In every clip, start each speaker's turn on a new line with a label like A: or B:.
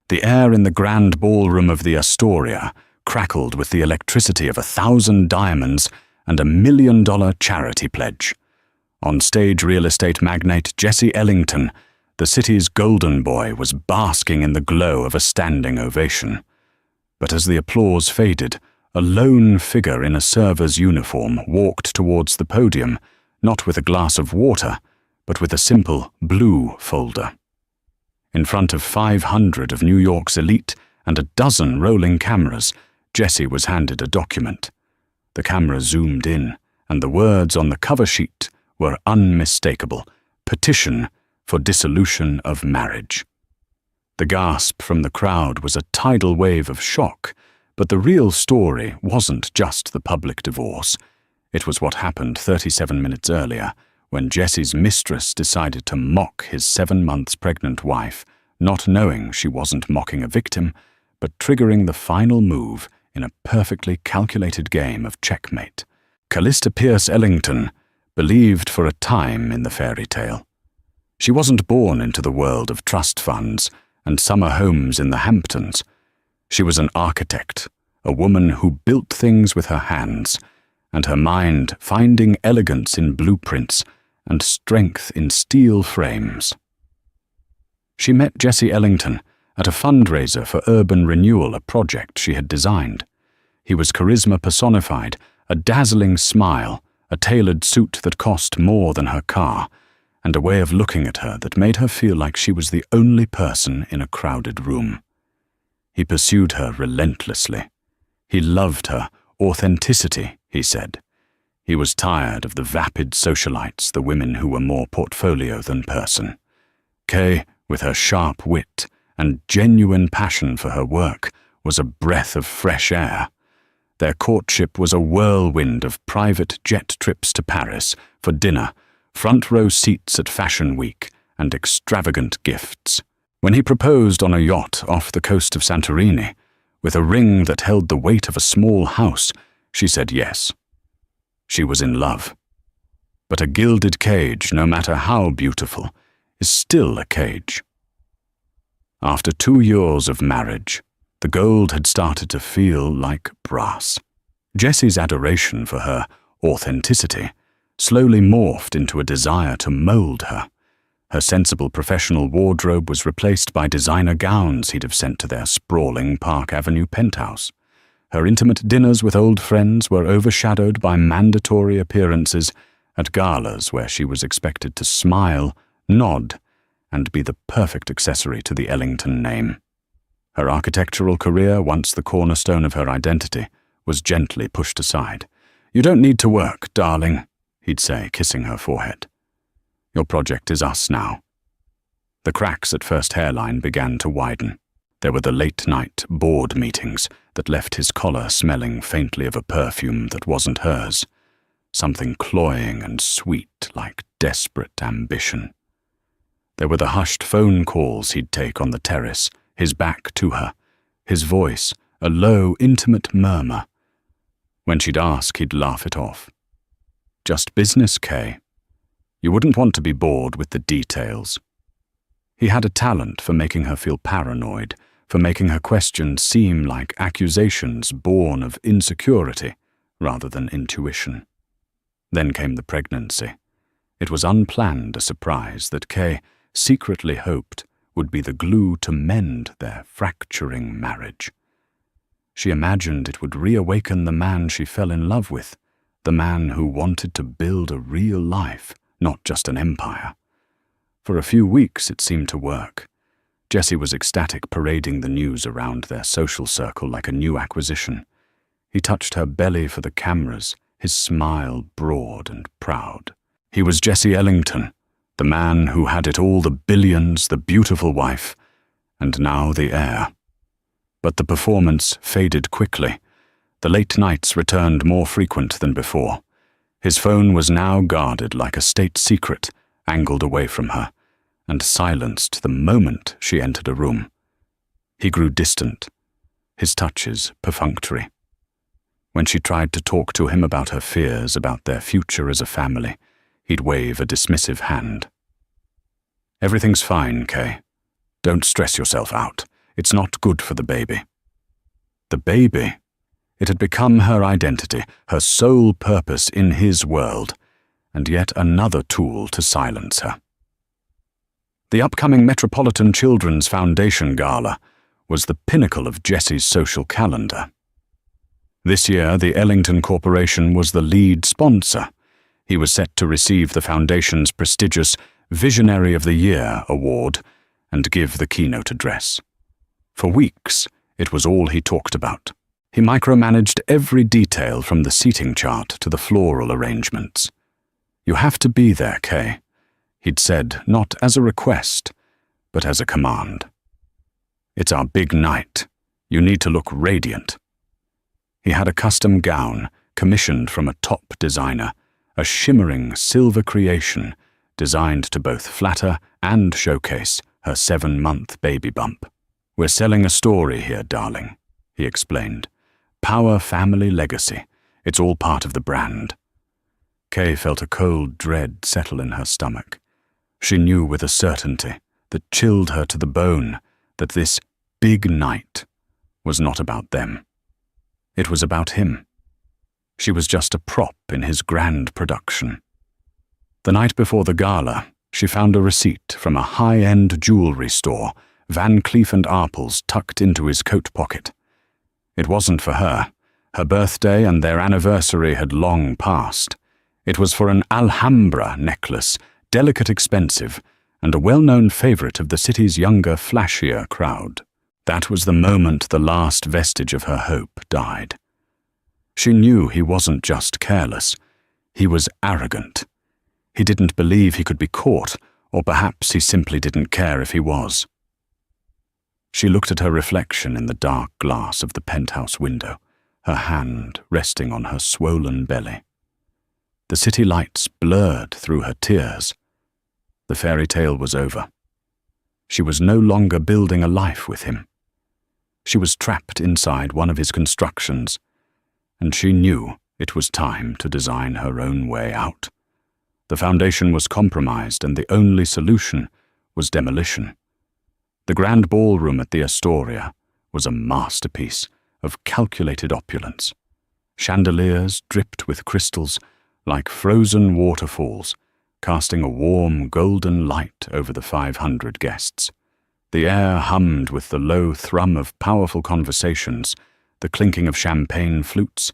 A: The air in the grand ballroom of the Astoria crackled with the electricity of 1,000 diamonds and $1 million charity pledge. On stage, real estate magnate Jesse Ellington, the city's golden boy, was basking in the glow of a standing ovation. But as the applause faded, a lone figure in a server's uniform walked towards the podium, not with a glass of water, but with a simple blue folder. In front of 500 of New York's elite and a dozen rolling cameras, Jesse was handed a document. The camera zoomed in, and the words on the cover sheet were unmistakable: petition for dissolution of marriage. The gasp from the crowd was a tidal wave of shock, but the real story wasn't just the public divorce. It was what happened 37 minutes earlier, when Jesse's mistress decided to mock his 7 months pregnant wife, not knowing she wasn't mocking a victim, but triggering the final move in a perfectly calculated game of checkmate. Callista Pierce Ellington believed for a time in the fairy tale. She wasn't born into the world of trust funds and summer homes in the Hamptons. She was an architect, a woman who built things with her hands, and her mind finding elegance in blueprints and strength in steel frames. She met Jesse Ellington at a fundraiser for urban renewal, a project she had designed. He was charisma personified, a dazzling smile, a tailored suit that cost more than her car, and a way of looking at her that made her feel like she was the only person in a crowded room. He pursued her relentlessly. He loved her authenticity, he said. He was tired of the vapid socialites, the women who were more portfolio than person. Kay, with her sharp wit and genuine passion for her work, was a breath of fresh air. Their courtship was a whirlwind of private jet trips to Paris for dinner, front-row seats at Fashion Week, and extravagant gifts. When he proposed on a yacht off the coast of Santorini, with a ring that held the weight of a small house, she said yes. She was in love. But a gilded cage, no matter how beautiful, is still a cage. After 2 years of marriage, the gold had started to feel like brass. Jesse's adoration for her authenticity slowly morphed into a desire to mold her. Her sensible professional wardrobe was replaced by designer gowns he'd have sent to their sprawling Park Avenue penthouse. Her intimate dinners with old friends were overshadowed by mandatory appearances at galas where she was expected to smile, nod, and be the perfect accessory to the Ellington name. Her architectural career, once the cornerstone of her identity, was gently pushed aside. "You don't need to work, darling," he'd say, kissing her forehead. "Your project is us now." The cracks at First Hairline began to widen. There were the late-night board meetings that left his collar smelling faintly of a perfume that wasn't hers, something cloying and sweet like desperate ambition. There were the hushed phone calls he'd take on the terrace, his back to her, his voice a low, intimate murmur. When she'd ask, he'd laugh it off. "Just business, Kay. You wouldn't want to be bored with the details." He had a talent for making her feel paranoid, for making her questions seem like accusations born of insecurity rather than intuition. Then came the pregnancy. It was unplanned, a surprise that Kay secretly hoped would be the glue to mend their fracturing marriage. She imagined it would reawaken the man she fell in love with, the man who wanted to build a real life, not just an empire. For a few weeks it seemed to work. Jesse was ecstatic, parading the news around their social circle like a new acquisition. He touched her belly for the cameras, his smile broad and proud. He was Jesse Ellington, the man who had it all, the billions, the beautiful wife, and now the heir. But the performance faded quickly. The late nights returned more frequent than before. His phone was now guarded like a state secret, angled away from her, and silenced the moment she entered a room. He grew distant, his touches perfunctory. When she tried to talk to him about her fears about their future as a family, he'd wave a dismissive hand. "Everything's fine, Kay. Don't stress yourself out. It's not good for the baby. The baby? It had become her identity, her sole purpose in his world, and yet another tool to silence her. The upcoming Metropolitan Children's Foundation Gala was the pinnacle of Jessie's social calendar. This year, the Ellington Corporation was the lead sponsor. He was set to receive the foundation's prestigious Visionary of the Year award and give the keynote address. For weeks, it was all he talked about. He micromanaged every detail from the seating chart to the floral arrangements. "You have to be there, Kay," he'd said, not as a request, but as a command. "It's our big night. You need to look radiant." He had a custom gown commissioned from a top designer, a shimmering silver creation designed to both flatter and showcase her 7-month baby bump. "We're selling a story here, darling," he explained. "Power family legacy. It's all part of the brand." Kay felt a cold dread settle in her stomach. She knew with a certainty that chilled her to the bone that this big night was not about them. It was about him. She was just a prop in his grand production. The night before the gala, she found a receipt from a high-end jewelry store, Van Cleef & Arpels tucked into his coat pocket. It wasn't for her. Her birthday and their anniversary had long passed. It was for an Alhambra necklace, delicate, expensive, and a well-known favorite of the city's younger, flashier crowd. That was the moment the last vestige of her hope died. She knew he wasn't just careless. He was arrogant. He didn't believe he could be caught, or perhaps he simply didn't care if he was. She looked at her reflection in the dark glass of the penthouse window, her hand resting on her swollen belly. The city lights blurred through her tears. The fairy tale was over. She was no longer building a life with him. She was trapped inside one of his constructions, and she knew it was time to design her own way out. The foundation was compromised, and the only solution was demolition. The grand ballroom at the Astoria was a masterpiece of calculated opulence. Chandeliers dripped with crystals like frozen waterfalls, casting a warm golden light over the 500 guests. The air hummed with the low thrum of powerful conversations, the clinking of champagne flutes,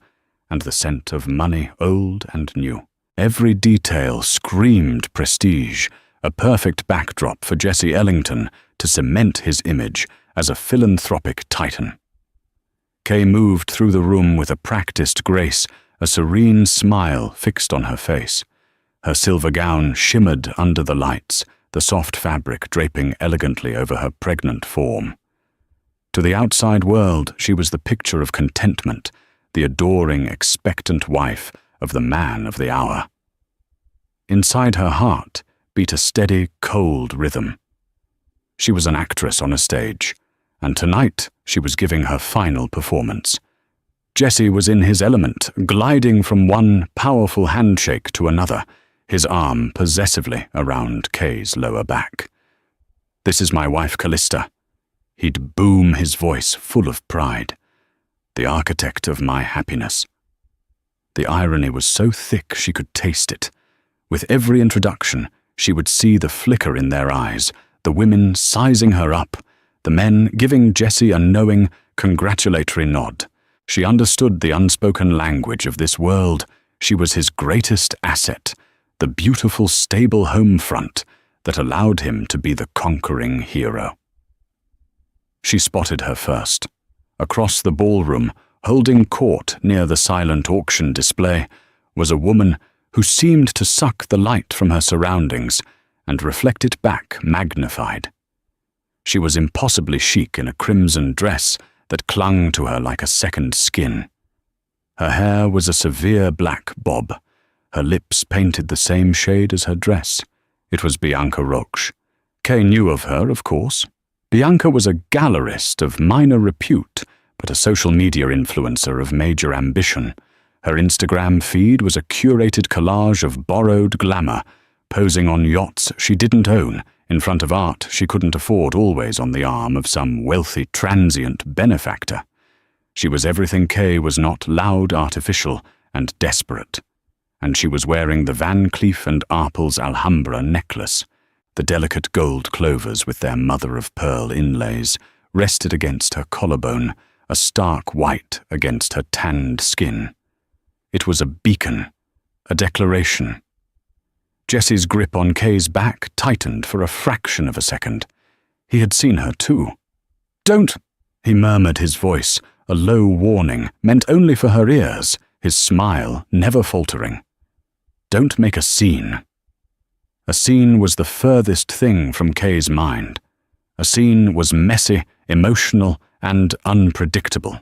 A: and the scent of money old and new. Every detail screamed prestige, a perfect backdrop for Jesse Ellington to cement his image as a philanthropic titan. Kay moved through the room with a practiced grace, a serene smile fixed on her face. Her silver gown shimmered under the lights, the soft fabric draping elegantly over her pregnant form. To the outside world, she was the picture of contentment, the adoring, expectant wife of the man of the hour. Inside her heart beat a steady, cold rhythm. She was an actress on a stage, and tonight she was giving her final performance. Jesse was in his element, gliding from one powerful handshake to another, his arm possessively around Kay's lower back. "This is my wife, Callista." He'd boom his voice full of pride. "The architect of my happiness." The irony was so thick she could taste it. With every introduction, she would see the flicker in their eyes, the women sizing her up, the men giving Jesse a knowing, congratulatory nod. She understood the unspoken language of this world. She was his greatest asset, the beautiful, stable home front that allowed him to be the conquering hero. She spotted her first. Across the ballroom, holding court near the silent auction display, was a woman who seemed to suck the light from her surroundings and reflect it back magnified. She was impossibly chic in a crimson dress that clung to her like a second skin. Her hair was a severe black bob, her lips painted the same shade as her dress. It was Bianca Roche. Kay knew of her, of course. Bianca was a gallerist of minor repute, but a social media influencer of major ambition. Her Instagram feed was a curated collage of borrowed glamour, posing on yachts she didn't own, in front of art she couldn't afford, always on the arm of some wealthy transient benefactor. She was everything Kay was not: loud, artificial, and desperate. And she was wearing the Van Cleef & Arpels Alhambra necklace. The delicate gold clovers with their mother-of-pearl inlays rested against her collarbone, a stark white against her tanned skin. It was a beacon, a declaration. Jessie's grip on Kay's back tightened for a fraction of a second. He had seen her too. "Don't!" he murmured, his voice, a low warning, meant only for her ears, his smile never faltering. "Don't make a scene." A scene was the furthest thing from Kay's mind. A scene was messy, emotional, and unpredictable.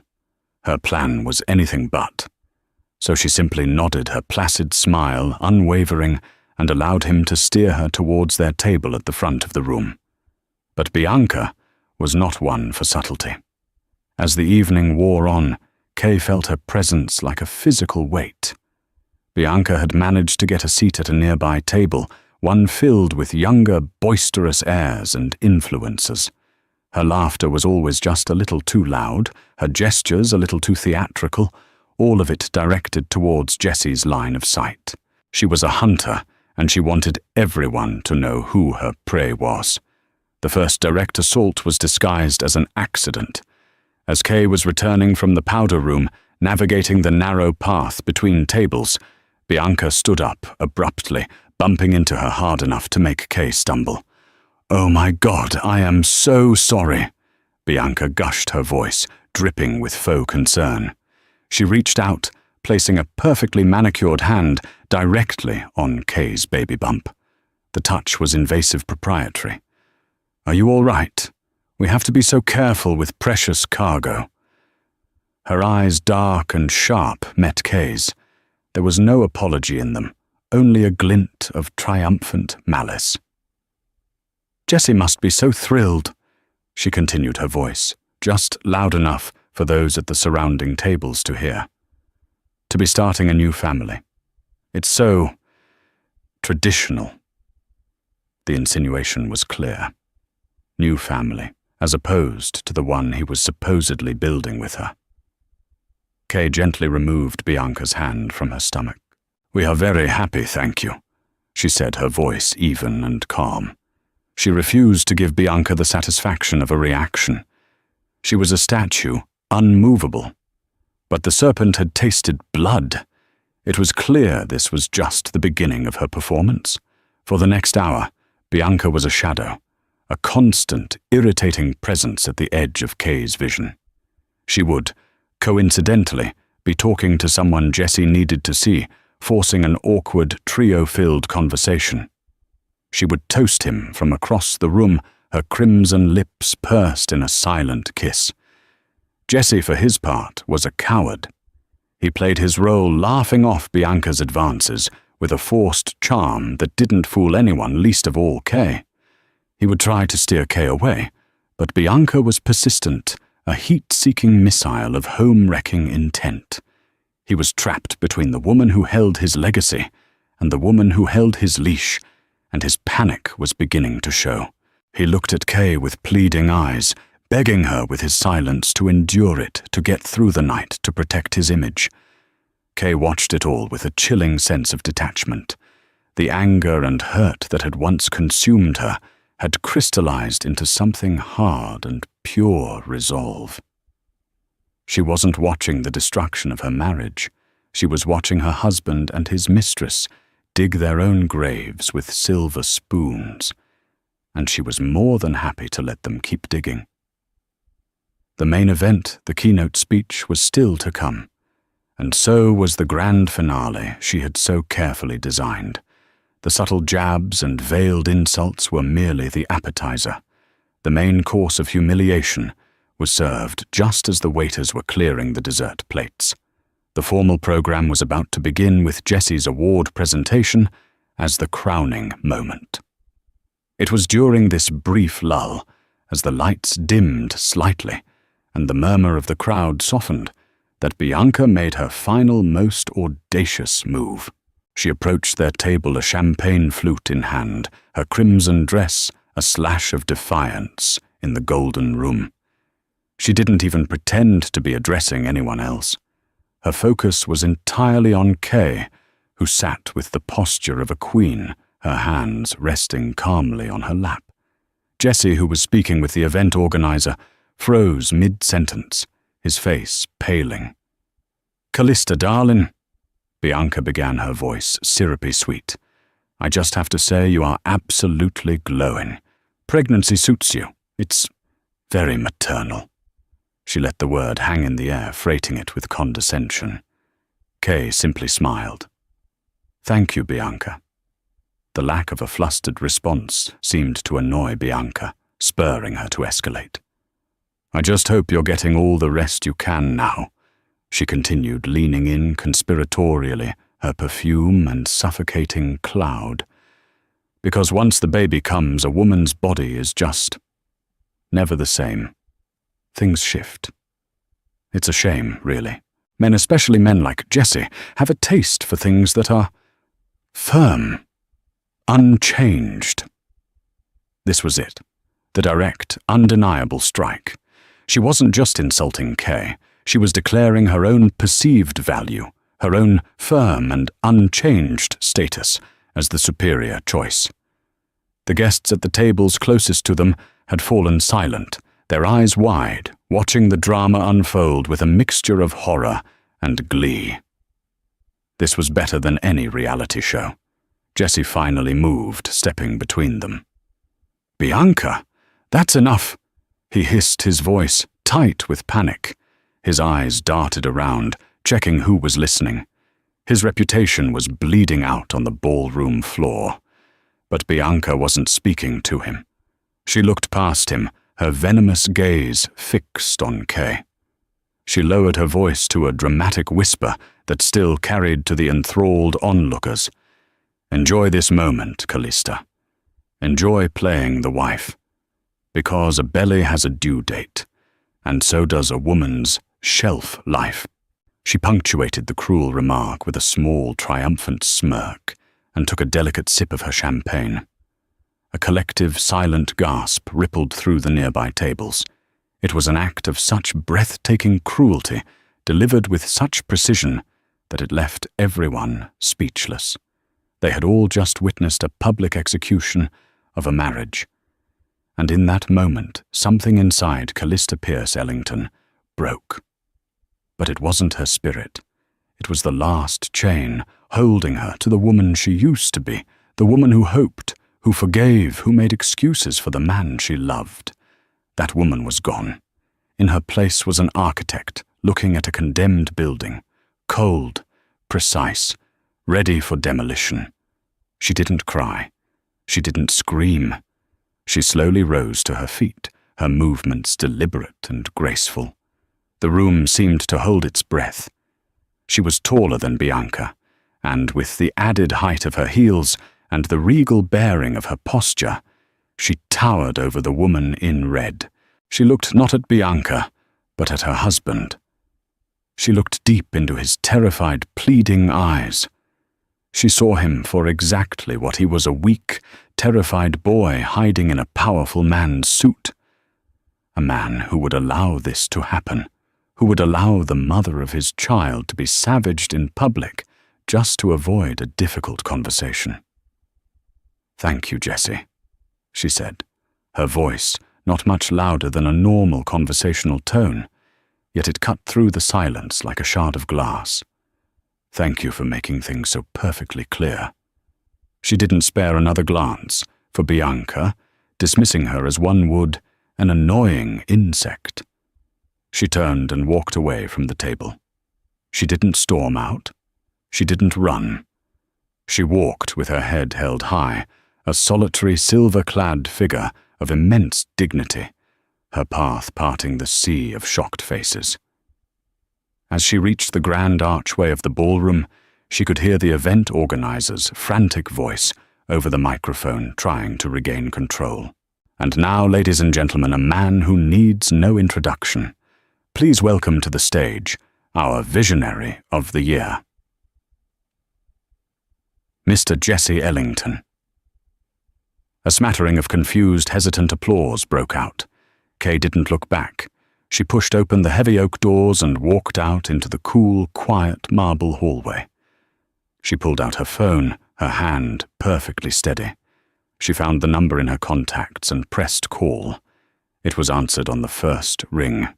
A: Her plan was anything but. So she simply nodded her placid smile, unwavering, and allowed him to steer her towards their table at the front of the room. But Bianca was not one for subtlety. As the evening wore on, Kay felt her presence like a physical weight. Bianca had managed to get a seat at a nearby table, one filled with younger, boisterous airs and influencers. Her laughter was always just a little too loud, her gestures a little too theatrical, all of it directed towards Jessie's line of sight. She was a hunter, and she wanted everyone to know who her prey was. The first direct assault was disguised as an accident. As Kay was returning from the powder room, navigating the narrow path between tables, Bianca stood up abruptly, bumping into her hard enough to make Kay stumble. "Oh my God, I am so sorry," Bianca gushed, her voice dripping with faux concern. She reached out, placing a perfectly manicured hand directly on Kay's baby bump. The touch was invasive proprietary. "Are you all right? We have to be so careful with precious cargo." Her eyes, dark and sharp, met Kay's. There was no apology in them, only a glint of triumphant malice. "Jessie must be so thrilled," she continued, her voice just loud enough for those at the surrounding tables to hear. "To be starting a new family. It's so traditional." The insinuation was clear. New family, as opposed to the one he was supposedly building with her. Kay gently removed Bianca's hand from her stomach. "We are very happy, thank you," she said, her voice even and calm. She refused to give Bianca the satisfaction of a reaction. She was a statue, unmovable. But the serpent had tasted blood. It was clear this was just the beginning of her performance. For the next hour, Bianca was a shadow, a constant, irritating presence at the edge of Kay's vision. She would, coincidentally, be talking to someone Jessie needed to see, forcing an awkward, trio-filled conversation. She would toast him from across the room, her crimson lips pursed in a silent kiss. Jessie, for his part, was a coward. He played his role laughing off Bianca's advances with a forced charm that didn't fool anyone, least of all Kay. He would try to steer Kay away, but Bianca was persistent, a heat-seeking missile of home-wrecking intent. He was trapped between the woman who held his legacy and the woman who held his leash, and his panic was beginning to show. He looked at Kay with pleading eyes, begging her with his silence to endure it, to get through the night, to protect his image. Kay watched it all with a chilling sense of detachment. The anger and hurt that had once consumed her had crystallized into something hard and pure resolve. She wasn't watching the destruction of her marriage. She was watching her husband and his mistress dig their own graves with silver spoons, and she was more than happy to let them keep digging. The main event, the keynote speech, was still to come, and so was the grand finale she had so carefully designed. The subtle jabs and veiled insults were merely the appetizer. The main course of humiliation was served just as the waiters were clearing the dessert plates. The formal program was about to begin with Jessie's award presentation as the crowning moment. It was during this brief lull, as the lights dimmed slightly and the murmur of the crowd softened, that Bianca made her final, most audacious move. She approached their table, a champagne flute in hand, her crimson dress a slash of defiance in the golden room. She didn't even pretend to be addressing anyone else. Her focus was entirely on Kay, who sat with the posture of a queen, her hands resting calmly on her lap. Jesse, who was speaking with the event organizer, froze mid-sentence, his face paling. "Callista, darling," Bianca began, her voice syrupy sweet. "I just have to say you are absolutely glowing. Pregnancy suits you. It's very maternal." She let the word hang in the air, freighting it with condescension. Kay simply smiled. "Thank you, Bianca." The lack of a flustered response seemed to annoy Bianca, spurring her to escalate. "I just hope you're getting all the rest you can now," she continued, leaning in conspiratorially, her perfume and suffocating cloud. "Because once the baby comes, a woman's body is just never the same. Things shift. It's a shame, really. Men, especially men like Jesse, have a taste for things that are firm, unchanged." This was it, the direct, undeniable strike. She wasn't just insulting Kay, she was declaring her own perceived value, her own firm and unchanged status as the superior choice. The guests at the tables closest to them had fallen silent, their eyes wide, watching the drama unfold with a mixture of horror and glee. This was better than any reality show. Jesse finally moved, stepping between them. "Bianca, that's enough," he hissed, his voice tight with panic. His eyes darted around, checking who was listening. His reputation was bleeding out on the ballroom floor. But Bianca wasn't speaking to him. She looked past him, her venomous gaze fixed on Kay. She lowered her voice to a dramatic whisper that still carried to the enthralled onlookers. "Enjoy this moment, Callista. Enjoy playing the wife. Because a belly has a due date, and so does a woman's shelf life." She punctuated the cruel remark with a small, triumphant smirk and took a delicate sip of her champagne. A collective, silent gasp rippled through the nearby tables. It was an act of such breathtaking cruelty, delivered with such precision, that it left everyone speechless. They had all just witnessed a public execution of a marriage. And in that moment, something inside Callista Pierce Ellington broke. But it wasn't her spirit. It was the last chain holding her to the woman she used to be, the woman who hoped, who forgave, who made excuses for the man she loved. That woman was gone. In her place was an architect looking at a condemned building, cold, precise, ready for demolition. She didn't cry. She didn't scream. She slowly rose to her feet, her movements deliberate and graceful. The room seemed to hold its breath. She was taller than Bianca, and with the added height of her heels and the regal bearing of her posture, she towered over the woman in red. She looked not at Bianca, but at her husband. She looked deep into his terrified, pleading eyes. She saw him for exactly what he was, a weak, terrified boy hiding in a powerful man's suit. A man who would allow this to happen, who would allow the mother of his child to be savaged in public just to avoid a difficult conversation. "Thank you, Jesse," she said, her voice not much louder than a normal conversational tone, yet it cut through the silence like a shard of glass. "Thank you for making things so perfectly clear." She didn't spare another glance for Bianca, dismissing her as one would an annoying insect. She turned and walked away from the table. She didn't storm out. She didn't run. She walked with her head held high, a solitary silver-clad figure of immense dignity, her path parting the sea of shocked faces. As she reached the grand archway of the ballroom, she could hear the event organizer's frantic voice over the microphone trying to regain control. "And now, ladies and gentlemen, a man who needs no introduction. Please welcome to the stage our visionary of the year." Mr. Jesse Ellington. A smattering of confused, hesitant applause broke out. Kay didn't look back. She pushed open the heavy oak doors and walked out into the cool, quiet marble hallway. She pulled out her phone, her hand perfectly steady. She found the number in her contacts and pressed call. It was answered on the first ring.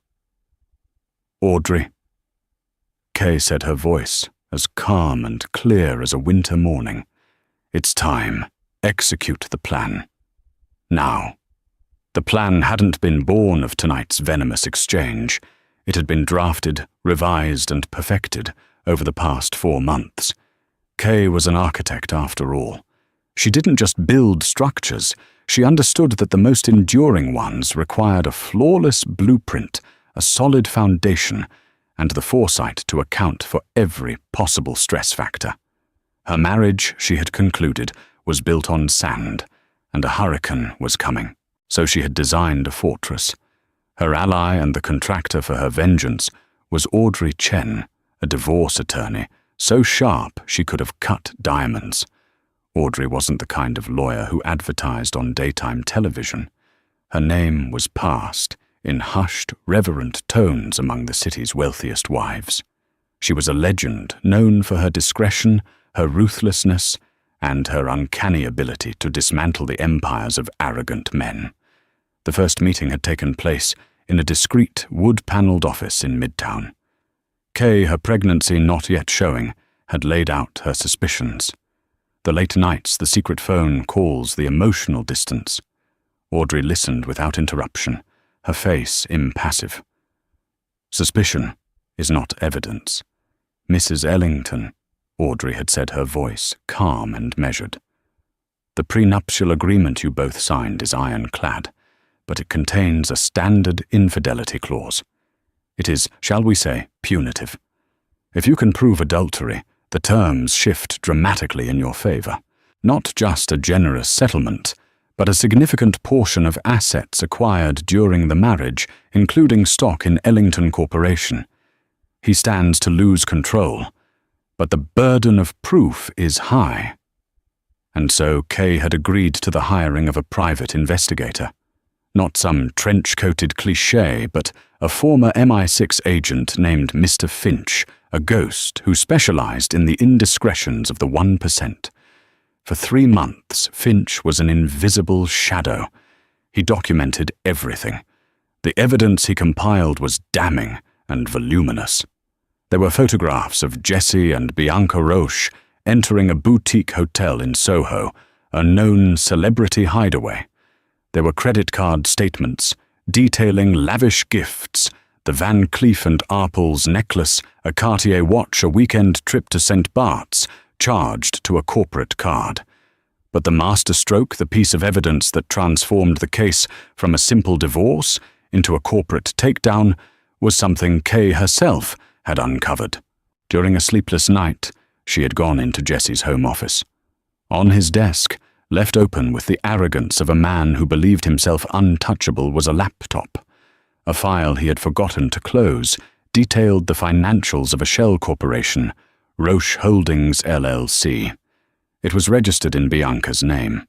A: "Audrey." Kay said, her voice as calm and clear as a winter morning. "It's time. Execute the plan. Now." The plan hadn't been born of tonight's venomous exchange. It had been drafted, revised, and perfected over the past 4 months. Kay was an architect after all. She didn't just build structures. She understood that the most enduring ones required a flawless blueprint, a solid foundation, and the foresight to account for every possible stress factor. Her marriage, she had concluded, was built on sand, and a hurricane was coming. So she had designed a fortress. Her ally and the contractor for her vengeance was Audrey Chen, a divorce attorney, so sharp she could have cut diamonds. Audrey wasn't the kind of lawyer who advertised on daytime television. Her name was passed in hushed, reverent tones among the city's wealthiest wives. She was a legend known for her discretion, her ruthlessness, and her uncanny ability to dismantle the empires of arrogant men. The first meeting had taken place in a discreet, wood-paneled office in Midtown. Kay, her pregnancy not yet showing, had laid out her suspicions. The late nights, the secret phone calls, the emotional distance. Audrey listened without interruption, her face impassive. Suspicion is not evidence. Mrs. Ellington, Audrey had said, her voice calm and measured. The prenuptial agreement you both signed is ironclad, but it contains a standard infidelity clause. It is, shall we say, punitive. If you can prove adultery, the terms shift dramatically in your favor. Not just a generous settlement, but a significant portion of assets acquired during the marriage, including stock in Ellington Corporation. He stands to lose control, but the burden of proof is high. And so Kay had agreed to the hiring of a private investigator. Not some trench-coated cliché, but a former MI6 agent named Mr. Finch, a ghost who specialized in the indiscretions of the 1%. For 3 months, Finch was an invisible shadow. He documented everything. The evidence he compiled was damning and voluminous. There were photographs of Jesse and Bianca Roche entering a boutique hotel in Soho, a known celebrity hideaway. There were credit card statements detailing lavish gifts, the Van Cleef & Arpels necklace, a Cartier watch, a weekend trip to St. Bart's, charged to a corporate card. But the masterstroke, the piece of evidence that transformed the case from a simple divorce into a corporate takedown, was something Kay herself had uncovered. During a sleepless night, she had gone into Jesse's home office. On his desk, left open with the arrogance of a man who believed himself untouchable, was a laptop. A file he had forgotten to close detailed the financials of a shell corporation, Roche Holdings LLC. It was registered in Bianca's name.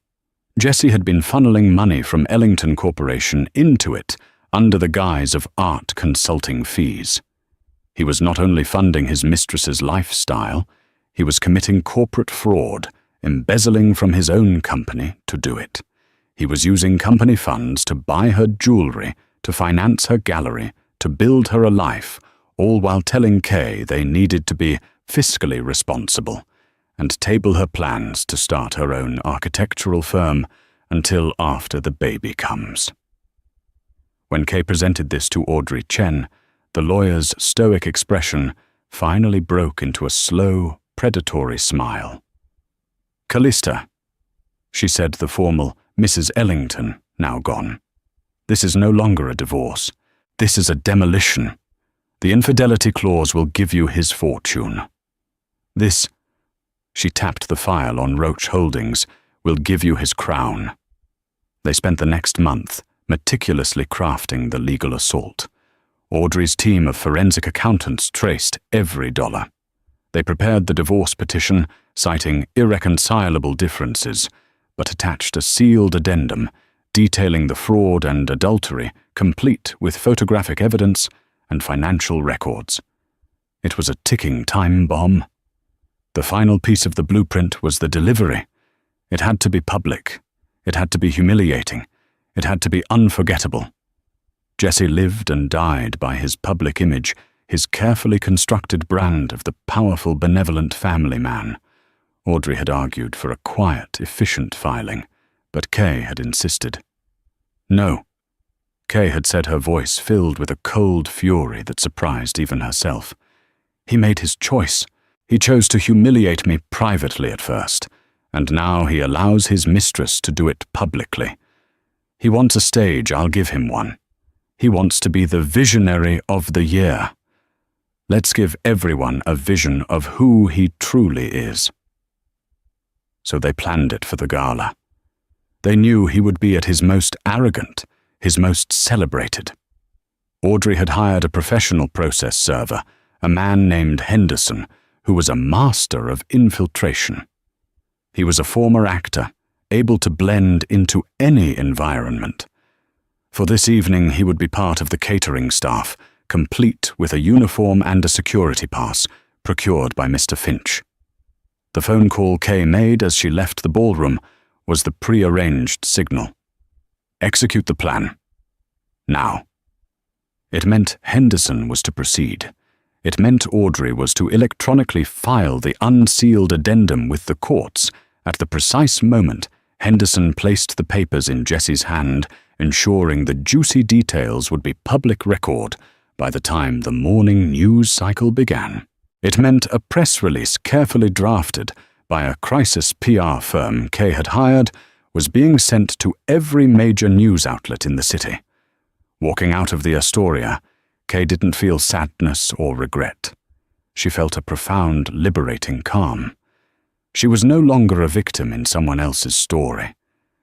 A: Jesse had been funneling money from Ellington Corporation into it under the guise of art consulting fees. He was not only funding his mistress's lifestyle, he was committing corporate fraud, embezzling from his own company to do it. He was using company funds to buy her jewelry, to finance her gallery, to build her a life, all while telling Kay they needed to be fiscally responsible and table her plans to start her own architectural firm until after the baby comes. When Kay presented this to Audrey Chen, the lawyer's stoic expression finally broke into a slow, predatory smile. "Callista," she said, the formal Mrs. Ellington now gone. "This is no longer a divorce. This is a demolition. The infidelity clause will give you his fortune. This," she tapped the file on Roche Holdings, "will give you his crown." They spent the next month meticulously crafting the legal assault. Audrey's team of forensic accountants traced every dollar. They prepared the divorce petition, citing irreconcilable differences, but attached a sealed addendum detailing the fraud and adultery, complete with photographic evidence and financial records. It was a ticking time bomb. The final piece of the blueprint was the delivery. It had to be public. It had to be humiliating. It had to be unforgettable. Jesse lived and died by his public image, his carefully constructed brand of the powerful, benevolent family man. Audrey had argued for a quiet, efficient filing, but Kay had insisted. No. Kay had said, her voice filled with a cold fury that surprised even herself. He made his choice. He chose to humiliate me privately at first, and now he allows his mistress to do it publicly. He wants a stage, I'll give him one. He wants to be the visionary of the year. Let's give everyone a vision of who he truly is. So they planned it for the gala. They knew he would be at his most arrogant, his most celebrated. Audrey had hired a professional process server, a man named Henderson, who was a master of infiltration. He was a former actor, able to blend into any environment. For this evening he would be part of the catering staff, complete with a uniform and a security pass, procured by Mr. Finch. The phone call Kay made as she left the ballroom was the pre-arranged signal. Execute the plan. Now. It meant Henderson was to proceed. It meant Audrey was to electronically file the unsealed addendum with the courts. At the precise moment, Henderson placed the papers in Jesse's hand, ensuring the juicy details would be public record by the time the morning news cycle began. It meant a press release carefully drafted by a crisis PR firm Kay had hired was being sent to every major news outlet in the city. Walking out of the Astoria, Kay didn't feel sadness or regret. She felt a profound, liberating calm. She was no longer a victim in someone else's story.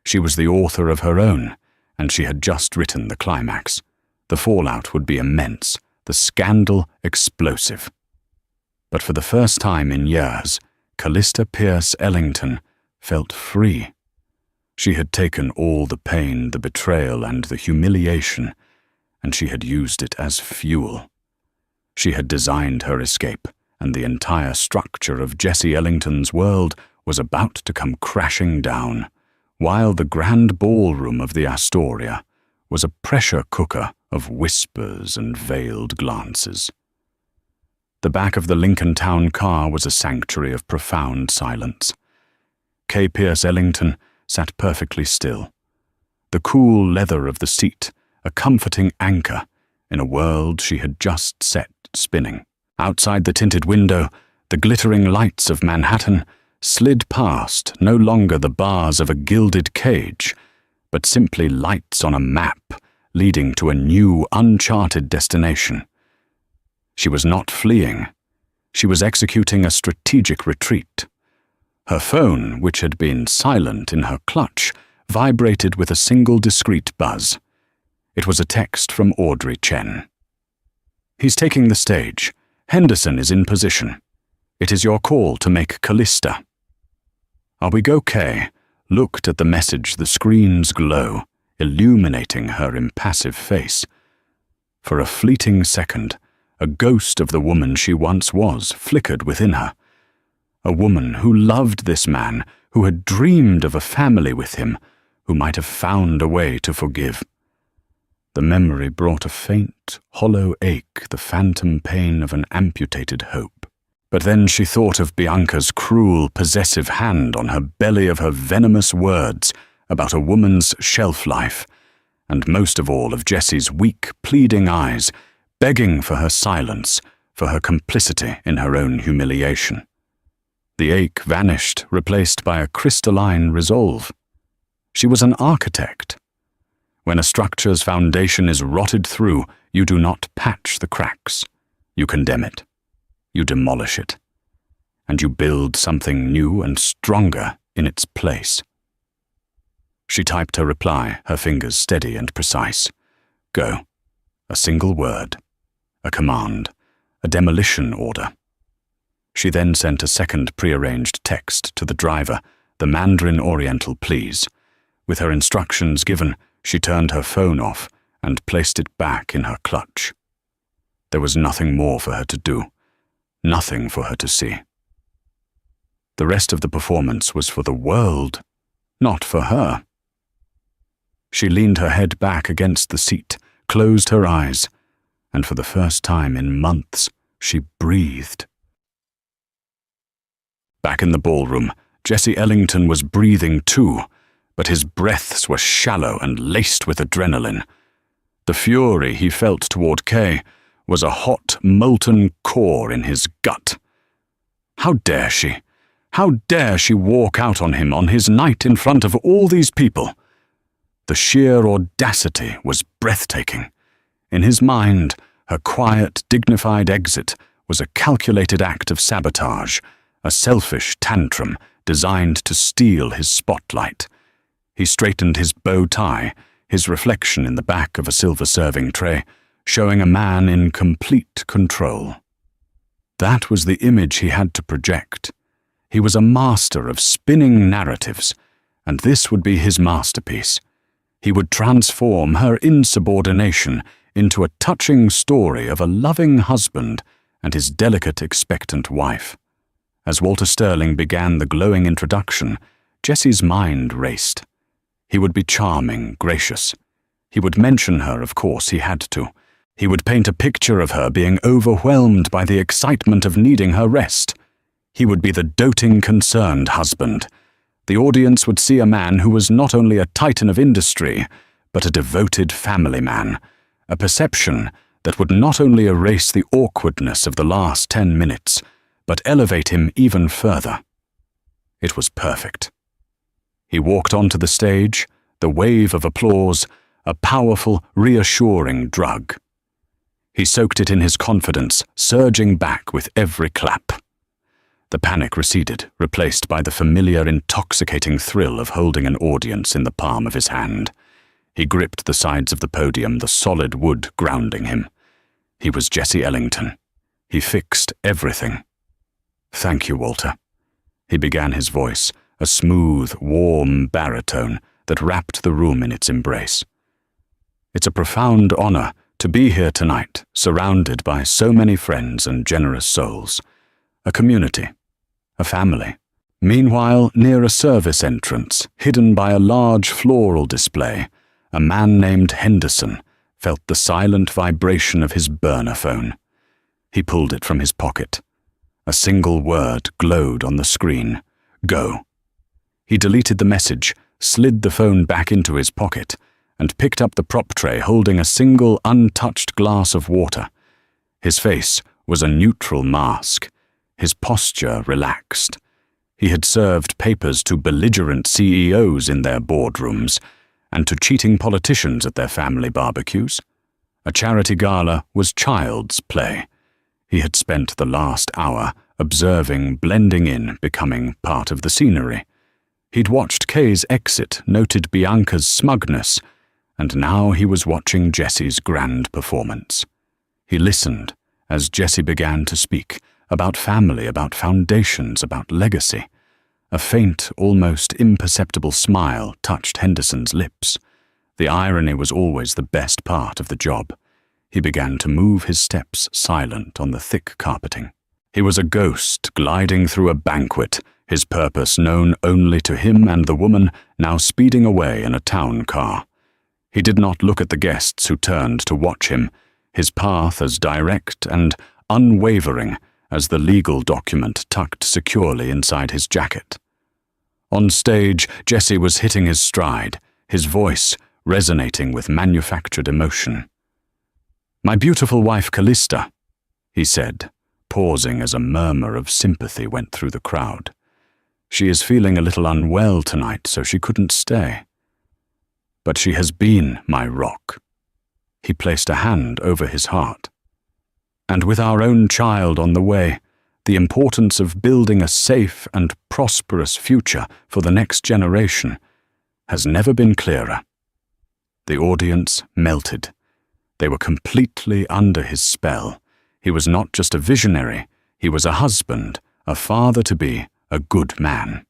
A: She was the author of her own, and she had just written the climax. The fallout would be immense, the scandal explosive. But for the first time in years, Callista Pierce Ellington felt free. She had taken all the pain, the betrayal, and the humiliation, and she had used it as fuel. She had designed her escape, and the entire structure of Jesse Ellington's world was about to come crashing down, while the grand ballroom of the Astoria was a pressure cooker of whispers and veiled glances. The back of the Lincoln Town car was a sanctuary of profound silence. Kay Pierce Ellington sat perfectly still. The cool leather of the seat, a comforting anchor in a world she had just set spinning. Outside the tinted window, the glittering lights of Manhattan slid past, no longer the bars of a gilded cage, but simply lights on a map leading to a new, uncharted destination. She was not fleeing. She was executing a strategic retreat. Her phone, which had been silent in her clutch, vibrated with a single discreet buzz. It was a text from Audrey Chen. "He's taking the stage. Henderson is in position. It is your call to make Callista." Are we go, Kay looked at the message, the screen's glow, illuminating her impassive face. For a fleeting second, a ghost of the woman she once was flickered within her. A woman who loved this man, who had dreamed of a family with him, who might have found a way to forgive. The memory brought a faint, hollow ache, the phantom pain of an amputated hope. But then she thought of Bianca's cruel, possessive hand on her belly, of her venomous words about a woman's shelf life, and most of all of Jesse's weak, pleading eyes, begging for her silence, for her complicity in her own humiliation. The ache vanished, replaced by a crystalline resolve. She was an architect. When a structure's foundation is rotted through, you do not patch the cracks. You condemn it. You demolish it. And you build something new and stronger in its place. She typed her reply, her fingers steady and precise. Go. A single word. A command. A demolition order. She then sent a second prearranged text to the driver, the Mandarin Oriental please. With her instructions given, she turned her phone off and placed it back in her clutch. There was nothing more for her to do, nothing for her to see. The rest of the performance was for the world, not for her. She leaned her head back against the seat, closed her eyes, and for the first time in months, she breathed. Back in the ballroom, Jesse Ellington was breathing too, but his breaths were shallow and laced with adrenaline. The fury he felt toward Kay was a hot, molten core in his gut. How dare she? How dare she walk out on him on his night in front of all these people? The sheer audacity was breathtaking. In his mind, her quiet, dignified exit was a calculated act of sabotage, a selfish tantrum designed to steal his spotlight. He straightened his bow tie, his reflection in the back of a silver serving tray, showing a man in complete control. That was the image he had to project. He was a master of spinning narratives, and this would be his masterpiece. He would transform her insubordination into a touching story of a loving husband and his delicate, expectant wife. As Walter Sterling began the glowing introduction, Jesse's mind raced. He would be charming, gracious. He would mention her, of course, he had to. He would paint a picture of her being overwhelmed by the excitement of needing her rest. He would be the doting, concerned husband. The audience would see a man who was not only a titan of industry, but a devoted family man, a perception that would not only erase the awkwardness of the last 10 minutes, but elevate him even further. It was perfect. He walked onto the stage, the wave of applause, a powerful, reassuring drug. He soaked it in his confidence, surging back with every clap. The panic receded, replaced by the familiar, intoxicating thrill of holding an audience in the palm of his hand. He gripped the sides of the podium, the solid wood grounding him. He was Jesse Ellington. He fixed everything. "Thank you, Walter." He began his voice, a smooth, warm baritone that wrapped the room in its embrace. "It's a profound honor to be here tonight, surrounded by so many friends and generous souls. A community. A family." Meanwhile, near a service entrance, hidden by a large floral display, a man named Henderson felt the silent vibration of his burner phone. He pulled it from his pocket. A single word glowed on the screen. "Go." He deleted the message, slid the phone back into his pocket, and picked up the prop tray holding a single untouched glass of water. His face was a neutral mask. His posture relaxed. He had served papers to belligerent CEOs in their boardrooms and to cheating politicians at their family barbecues. A charity gala was child's play. He had spent the last hour observing, blending in, becoming part of the scenery. He'd watched Kay's exit, noted Bianca's smugness, and now he was watching Jesse's grand performance. He listened as Jesse began to speak, about family, about foundations, about legacy. A faint, almost imperceptible smile touched Henderson's lips. The irony was always the best part of the job. He began to move his steps silent on the thick carpeting. He was a ghost gliding through a banquet, his purpose known only to him and the woman now speeding away in a town car. He did not look at the guests who turned to watch him, his path as direct and unwavering as the legal document tucked securely inside his jacket. On stage, Jesse was hitting his stride, his voice resonating with manufactured emotion. "My beautiful wife Callista," he said, pausing as a murmur of sympathy went through the crowd. "She is feeling a little unwell tonight, so she couldn't stay. But she has been my rock." He placed a hand over his heart. "And with our own child on the way, the importance of building a safe and prosperous future for the next generation has never been clearer." The audience melted. They were completely under his spell. He was not just a visionary, he was a husband, a father-to-be, a good man.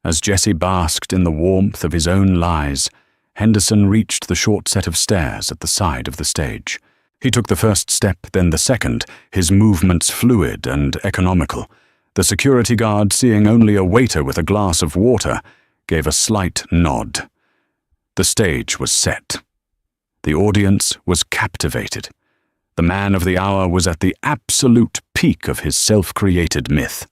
A: As Jesse basked in the warmth of his own lies, Henderson reached the short set of stairs at the side of the stage. He took the first step, then the second, his movements fluid and economical. The security guard, seeing only a waiter with a glass of water, gave a slight nod. The stage was set. The audience was captivated. The man of the hour was at the absolute peak of his self-created myth.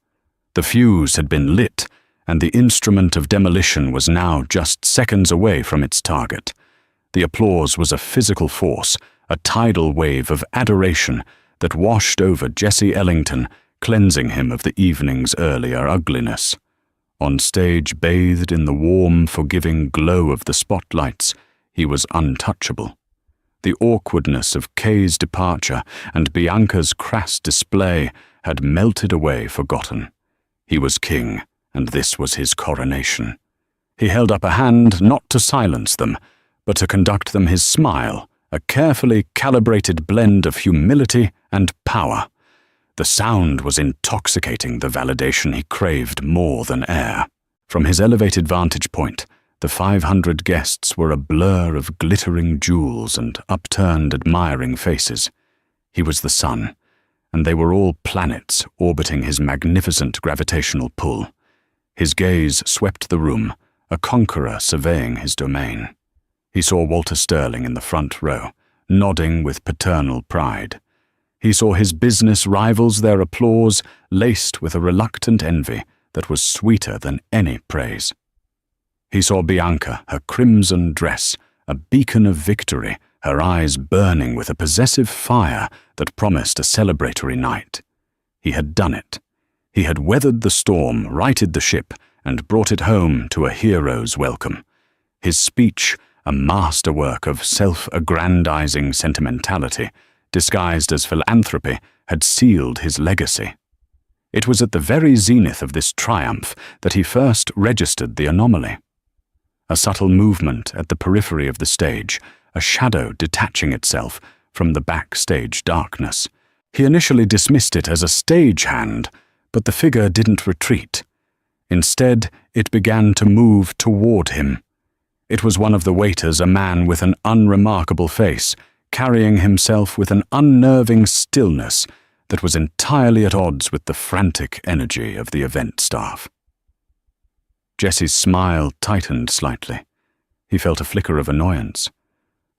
A: The fuse had been lit, and the instrument of demolition was now just seconds away from its target. The applause was a physical force, a tidal wave of adoration that washed over Jesse Ellington, cleansing him of the evening's earlier ugliness. On stage, bathed in the warm, forgiving glow of the spotlights, he was untouchable. The awkwardness of Kay's departure and Bianca's crass display had melted away forgotten. He was king, and this was his coronation. He held up a hand not to silence them, but to conduct them his smile, a carefully calibrated blend of humility and power. The sound was intoxicating, the validation he craved more than air. From his elevated vantage point, the 500 guests were a blur of glittering jewels and upturned, admiring faces. He was the sun, and they were all planets orbiting his magnificent gravitational pull. His gaze swept the room, a conqueror surveying his domain. He saw Walter Sterling in the front row, nodding with paternal pride. He saw his business rivals, their applause laced with a reluctant envy that was sweeter than any praise. He saw Bianca, her crimson dress, a beacon of victory, her eyes burning with a possessive fire that promised a celebratory night. He had done it. He had weathered the storm, righted the ship, and brought it home to a hero's welcome. His speech, a masterwork of self-aggrandizing sentimentality, disguised as philanthropy, had sealed his legacy. It was at the very zenith of this triumph that he first registered the anomaly. A subtle movement at the periphery of the stage, a shadow detaching itself from the backstage darkness. He initially dismissed it as a stagehand, but the figure didn't retreat. Instead, it began to move toward him. It was one of the waiters, a man with an unremarkable face, carrying himself with an unnerving stillness that was entirely at odds with the frantic energy of the event staff. Jesse's smile tightened slightly. He felt a flicker of annoyance.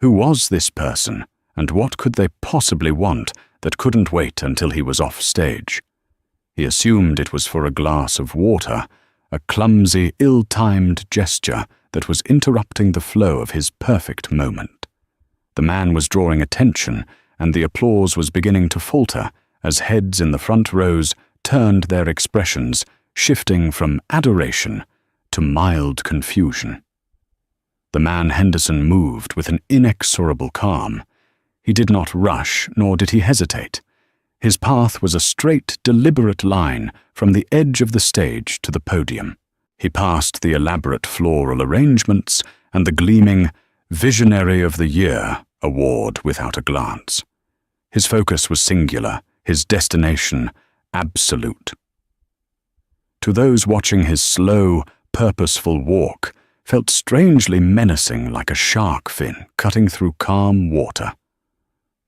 A: Who was this person, and what could they possibly want that couldn't wait until he was off stage? He assumed it was for a glass of water, a clumsy, ill-timed gesture that was interrupting the flow of his perfect moment. The man was drawing attention, and the applause was beginning to falter as heads in the front rows turned their expressions, shifting from adoration to mild confusion. The man Henderson moved with an inexorable calm. He did not rush, nor did he hesitate. His path was a straight, deliberate line from the edge of the stage to the podium. He passed the elaborate floral arrangements and the gleaming Visionary of the Year award without a glance. His focus was singular, his destination absolute. To those watching his slow, purposeful walk, felt strangely menacing, like a shark fin cutting through calm water.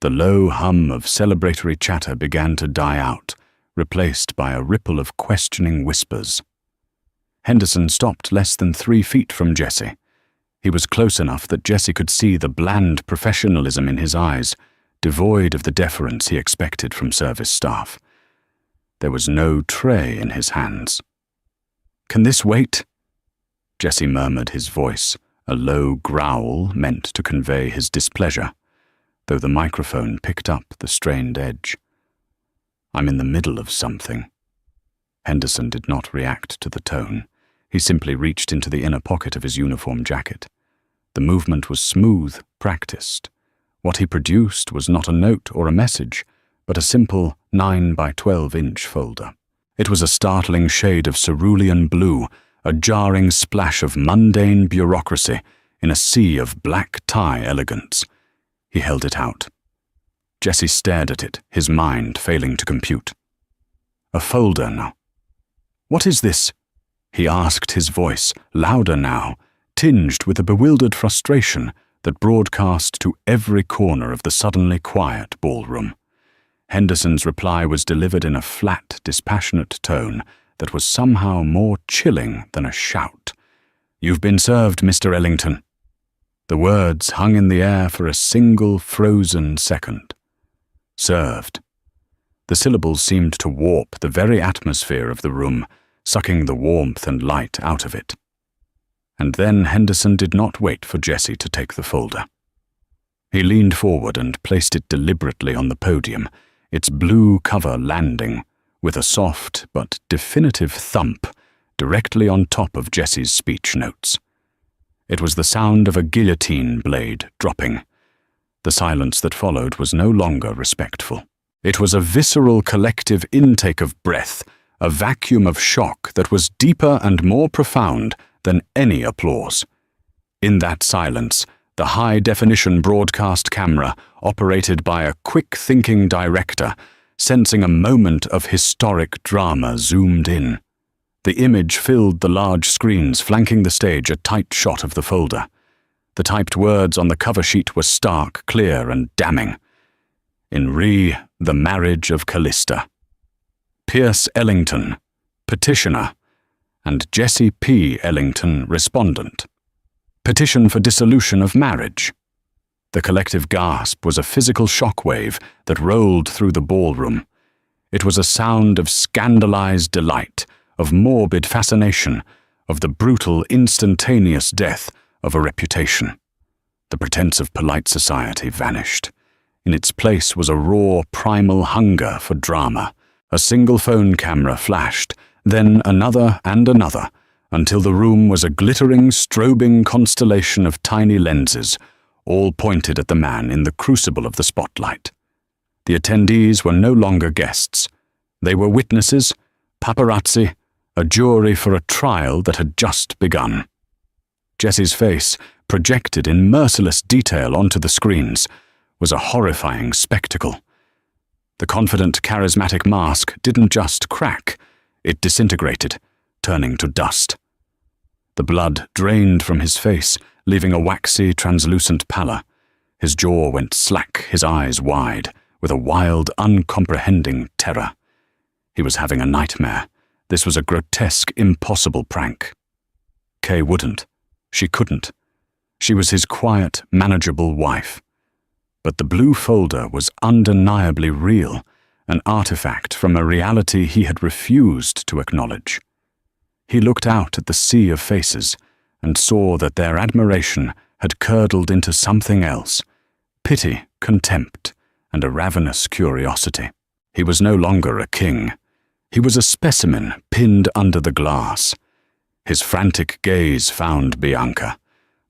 A: The low hum of celebratory chatter began to die out, replaced by a ripple of questioning whispers. Henderson stopped less than 3 feet from Jesse. He was close enough that Jesse could see the bland professionalism in his eyes, devoid of the deference he expected from service staff. There was no tray in his hands. "Can this wait?" Jesse murmured, his voice, a low growl meant to convey his displeasure, though the microphone picked up the strained edge. "I'm in the middle of something." Henderson did not react to the tone. He simply reached into the inner pocket of his uniform jacket. The movement was smooth, practiced. What he produced was not a note or a message, but a simple 9 by 12-inch folder. It was a startling shade of cerulean blue, a jarring splash of mundane bureaucracy in a sea of black tie elegance. He held it out. Jesse stared at it, his mind failing to compute. a folder now. "What is this?" he asked, his voice, louder now, tinged with a bewildered frustration that broadcast to every corner of the suddenly quiet ballroom. Henderson's reply was delivered in a flat, dispassionate tone that was somehow more chilling than a shout. "You've been served, Mr. Ellington." The words hung in the air for a single frozen second. Served. The syllables seemed to warp the very atmosphere of the room, sucking the warmth and light out of it. And then Henderson did not wait for Jessie to take the folder. He leaned forward and placed it deliberately on the podium, its blue cover landing, with a soft but definitive thump, directly on top of Jessie's speech notes. It was the sound of a guillotine blade dropping. The silence that followed was no longer respectful. It was a visceral collective intake of breath, a vacuum of shock that was deeper and more profound than any applause. In that silence, the high-definition broadcast camera, operated by a quick-thinking director, sensing a moment of historic drama, zoomed in. The image filled the large screens flanking the stage, a tight shot of the folder. The typed words on the cover sheet were stark, clear, and damning. In re, the marriage of Callista. Pierce Ellington, petitioner, and Jessie P. Ellington, respondent. Petition for dissolution of marriage. The collective gasp was a physical shockwave that rolled through the ballroom. It was a sound of scandalized delight, of morbid fascination, of the brutal, instantaneous death of a reputation. The pretense of polite society vanished. In its place was a raw, primal hunger for drama. A single phone camera flashed, then another and another, until the room was a glittering, strobing constellation of tiny lenses, all pointed at the man in the crucible of the spotlight. The attendees were no longer guests. They were witnesses, paparazzi, a jury for a trial that had just begun. Jessie's face, projected in merciless detail onto the screens, was a horrifying spectacle. The confident, charismatic mask didn't just crack, it disintegrated, turning to dust. The blood drained from his face, leaving a waxy, translucent pallor. His jaw went slack, his eyes wide, with a wild, uncomprehending terror. He was having a nightmare. This was a grotesque, impossible prank. Kay wouldn't. She couldn't. She was his quiet, manageable wife. But the blue folder was undeniably real, an artifact from a reality he had refused to acknowledge. He looked out at the sea of faces and saw that their admiration had curdled into something else, pity, contempt, and a ravenous curiosity. He was no longer a king. He was a specimen pinned under the glass. His frantic gaze found Bianca.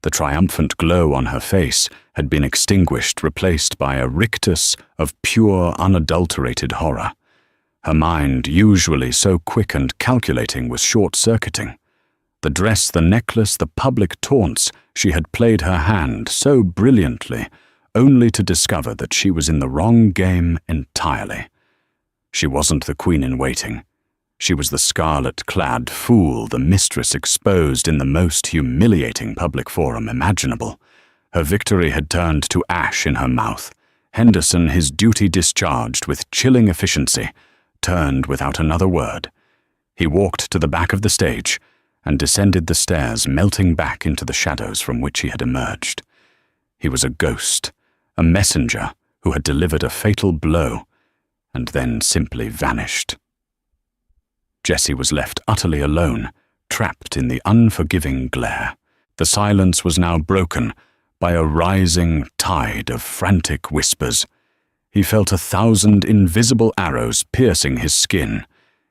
A: The triumphant glow on her face had been extinguished, replaced by a rictus of pure, unadulterated horror. Her mind, usually so quick and calculating, was short-circuiting. The dress, the necklace, the public taunts, she had played her hand so brilliantly, only to discover that she was in the wrong game entirely. She wasn't the queen-in-waiting. She was the scarlet-clad fool the mistress exposed in the most humiliating public forum imaginable. Her victory had turned to ash in her mouth. Henderson, his duty discharged with chilling efficiency, turned without another word. He walked to the back of the stage and descended the stairs, melting back into the shadows from which he had emerged. He was a ghost, a messenger who had delivered a fatal blow, and then simply vanished. Jessie was left utterly alone, trapped in the unforgiving glare. The silence was now broken by a rising tide of frantic whispers. He felt 1,000 invisible arrows piercing his skin.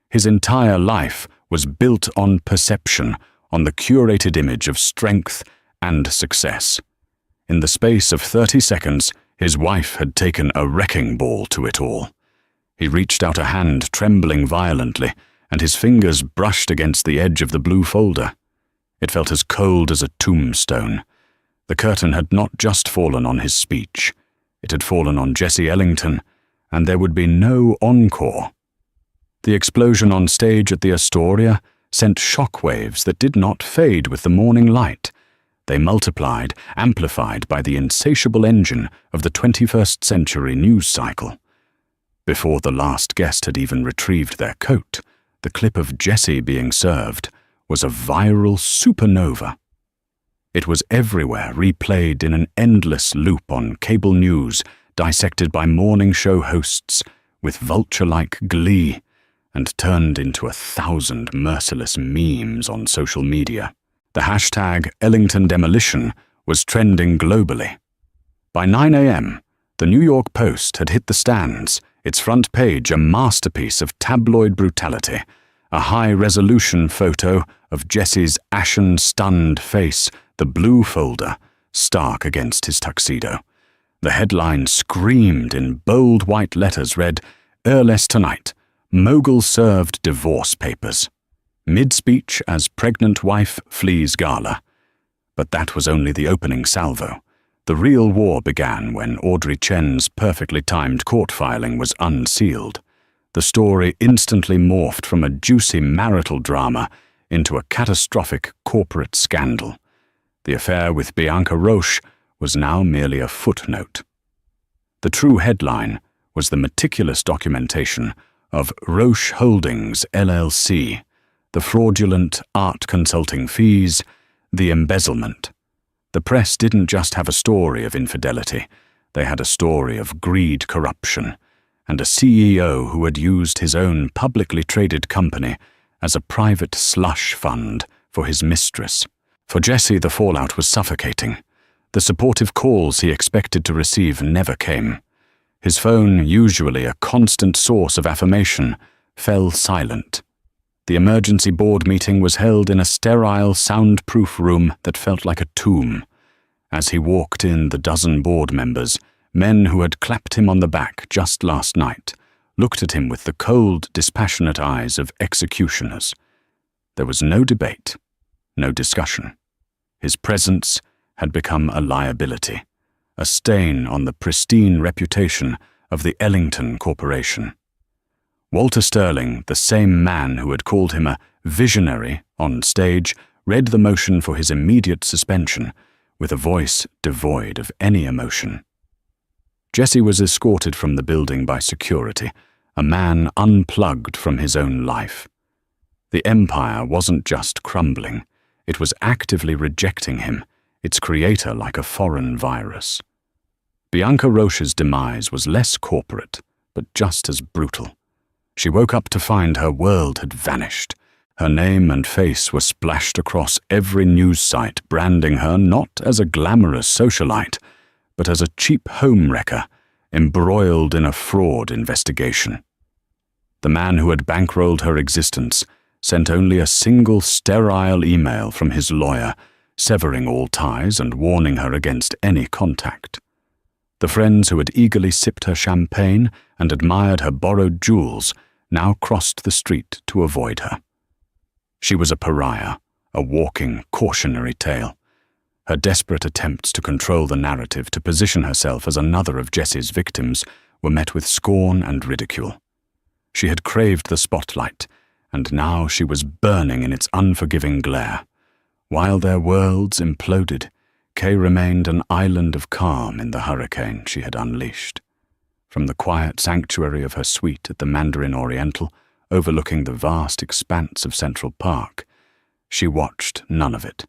A: His entire life was built on perception, on the curated image of strength and success. In the space of 30 seconds, his wife had taken a wrecking ball to it all. He reached out a hand, trembling violently, and his fingers brushed against the edge of the blue folder. It felt as cold as a tombstone. The curtain had not just fallen on his speech. It had fallen on Jessie Ellington, and there would be no encore. The explosion on stage at the Astoria sent shockwaves that did not fade with the morning light. They multiplied, amplified by the insatiable engine of the 21st century news cycle. Before the last guest had even retrieved their coat, the clip of Jessie being served was a viral supernova. It was everywhere, replayed in an endless loop on cable news, dissected by morning show hosts with vulture-like glee, and turned into 1,000 merciless memes on social media. The hashtag Ellington Demolition was trending globally. By 9 a.m., the New York Post had hit the stands, its front page a masterpiece of tabloid brutality, a high-resolution photo of Jessie's ashen, stunned face, the blue folder, stark against his tuxedo. The headline screamed in bold white letters read, "Earless tonight, mogul served divorce papers. Mid-speech as pregnant wife flees Gala." But that was only the opening salvo. The real war began when Audrey Chen's perfectly timed court filing was unsealed. The story instantly morphed from a juicy marital drama into a catastrophic corporate scandal. The affair with Bianca Roche was now merely a footnote. The true headline was the meticulous documentation of Roche Holdings, LLC, the fraudulent art consulting fees, the embezzlement. The press didn't just have a story of infidelity, they had a story of greed, corruption, and a CEO who had used his own publicly traded company as a private slush fund for his mistress. For Jesse, the fallout was suffocating. The supportive calls he expected to receive never came. His phone, usually a constant source of affirmation, fell silent. The emergency board meeting was held in a sterile, soundproof room that felt like a tomb. As he walked in, the dozen board members, men who had clapped him on the back just last night, looked at him with the cold, dispassionate eyes of executioners. There was no debate, no discussion. His presence had become a liability, a stain on the pristine reputation of the Ellington Corporation. Walter Sterling, the same man who had called him a visionary on stage, read the motion for his immediate suspension with a voice devoid of any emotion. Jesse was escorted from the building by security, a man unplugged from his own life. The empire wasn't just crumbling, it was actively rejecting him, its creator like a foreign virus. Bianca Roche's demise was less corporate, but just as brutal. She woke up to find her world had vanished. Her name and face were splashed across every news site, branding her not as a glamorous socialite, but as a cheap homewrecker embroiled in a fraud investigation. The man who had bankrolled her existence sent only a single sterile email from his lawyer, severing all ties and warning her against any contact. The friends who had eagerly sipped her champagne and admired her borrowed jewels now crossed the street to avoid her. She was a pariah, a walking cautionary tale. Her desperate attempts to control the narrative to position herself as another of Jesse's victims were met with scorn and ridicule. She had craved the spotlight, and now she was burning in its unforgiving glare. While their worlds imploded, Kay remained an island of calm in the hurricane she had unleashed. From the quiet sanctuary of her suite at the Mandarin Oriental, overlooking the vast expanse of Central Park, she watched none of it.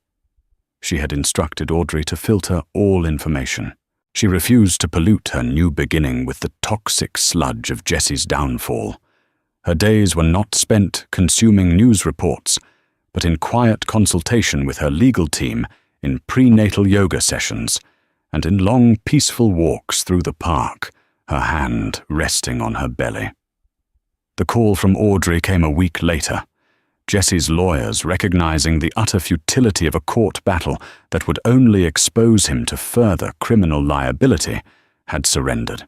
A: She had instructed Audrey to filter all information. She refused to pollute her new beginning with the toxic sludge of Jesse's downfall. Her days were not spent consuming news reports, but in quiet consultation with her legal team, in prenatal yoga sessions, and in long, peaceful walks through the park, her hand resting on her belly. The call from Audrey came a week later. Jesse's lawyers, recognizing the utter futility of a court battle that would only expose him to further criminal liability, had surrendered.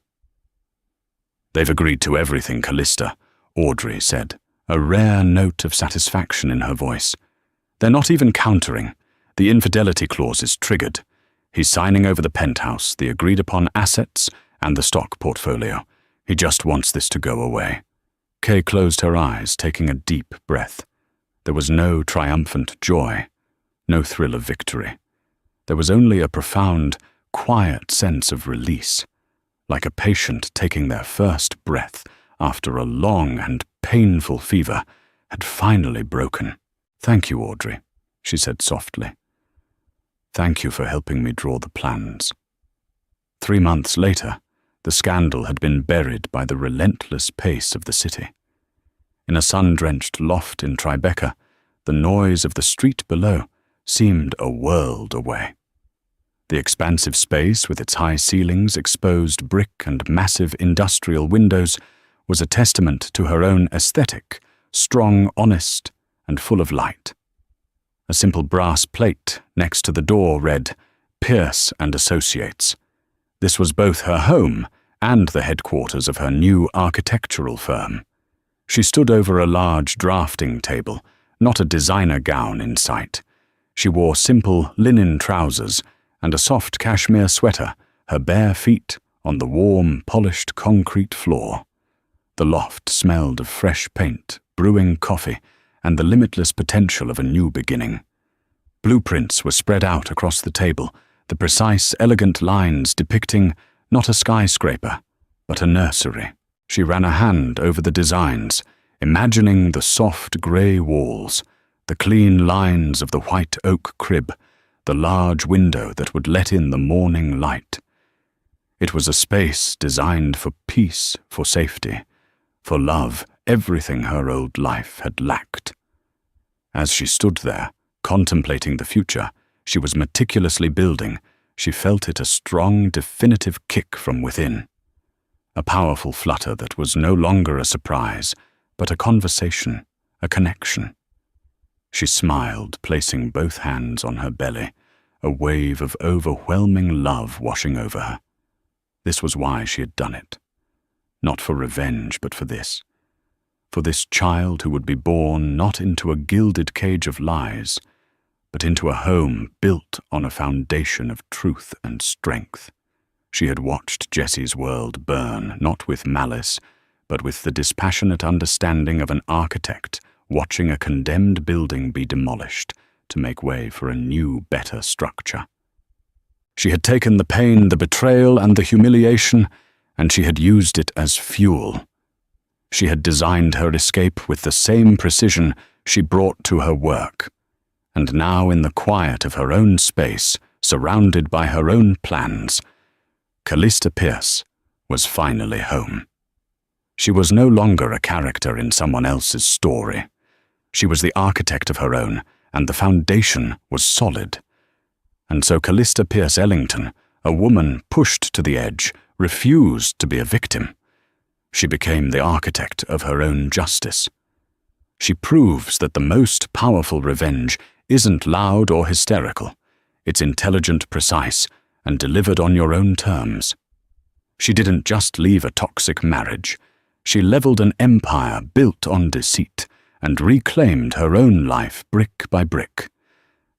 A: "They've agreed to everything, Callista," Audrey said, a rare note of satisfaction in her voice. "They're not even countering. The infidelity clause is triggered. He's signing over the penthouse, the agreed-upon assets, and the stock portfolio. He just wants this to go away." Kay closed her eyes, taking a deep breath. There was no triumphant joy, no thrill of victory. There was only a profound, quiet sense of release, like a patient taking their first breath after a long and painful fever had finally broken. "Thank you, Audrey," she said softly. "Thank you for helping me draw the plans." 3 months later, the scandal had been buried by the relentless pace of the city. In a sun-drenched loft in Tribeca, the noise of the street below seemed a world away. The expansive space, with its high ceilings, exposed brick, and massive industrial windows, was a testament to her own aesthetic, strong, honest, and full of light. A simple brass plate next to the door read, "Pierce and Associates." This was both her home and the headquarters of her new architectural firm. She stood over a large drafting table, not a designer gown in sight. She wore simple linen trousers and a soft cashmere sweater, her bare feet on the warm, polished concrete floor. The loft smelled of fresh paint, brewing coffee, and the limitless potential of a new beginning. Blueprints were spread out across the table, the precise, elegant lines depicting not a skyscraper, but a nursery. She ran a hand over the designs, imagining the soft grey walls, the clean lines of the white oak crib, the large window that would let in the morning light. It was a space designed for peace, for safety, for love, everything her old life had lacked. As she stood there, contemplating the future she was meticulously building, she felt it a strong, definitive kick from within. A powerful flutter that was no longer a surprise, but a conversation, a connection. She smiled, placing both hands on her belly, a wave of overwhelming love washing over her. This was why she had done it. Not for revenge, but for this. For this child who would be born not into a gilded cage of lies, but into a home built on a foundation of truth and strength. She had watched Jesse's world burn, not with malice, but with the dispassionate understanding of an architect watching a condemned building be demolished to make way for a new, better structure. She had taken the pain, the betrayal, and the humiliation, and she had used it as fuel. She had designed her escape with the same precision she brought to her work. And now, in the quiet of her own space, surrounded by her own plans, Callista Pierce was finally home. She was no longer a character in someone else's story. She was the architect of her own, and the foundation was solid. And so Callista Pierce Ellington, a woman pushed to the edge, refused to be a victim. She became the architect of her own justice. She proves that the most powerful revenge isn't loud or hysterical. It's intelligent, precise, and delivered on your own terms. She didn't just leave a toxic marriage. She leveled an empire built on deceit and reclaimed her own life brick by brick.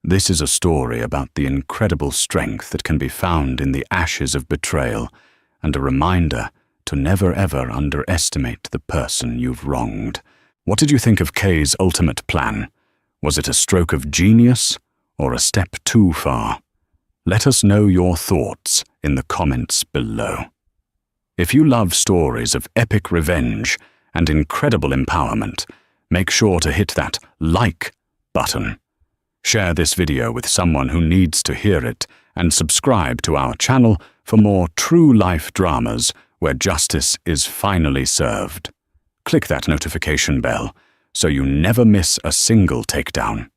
A: This is a story about the incredible strength that can be found in the ashes of betrayal, and a reminder to never ever underestimate the person you've wronged. What did you think of Kay's ultimate plan? Was it a stroke of genius or a step too far? Let us know your thoughts in the comments below. If you love stories of epic revenge and incredible empowerment, make sure to hit that like button. Share this video with someone who needs to hear it, and subscribe to our channel for more true-life dramas where justice is finally served. Click that notification bell so you never miss a single takedown.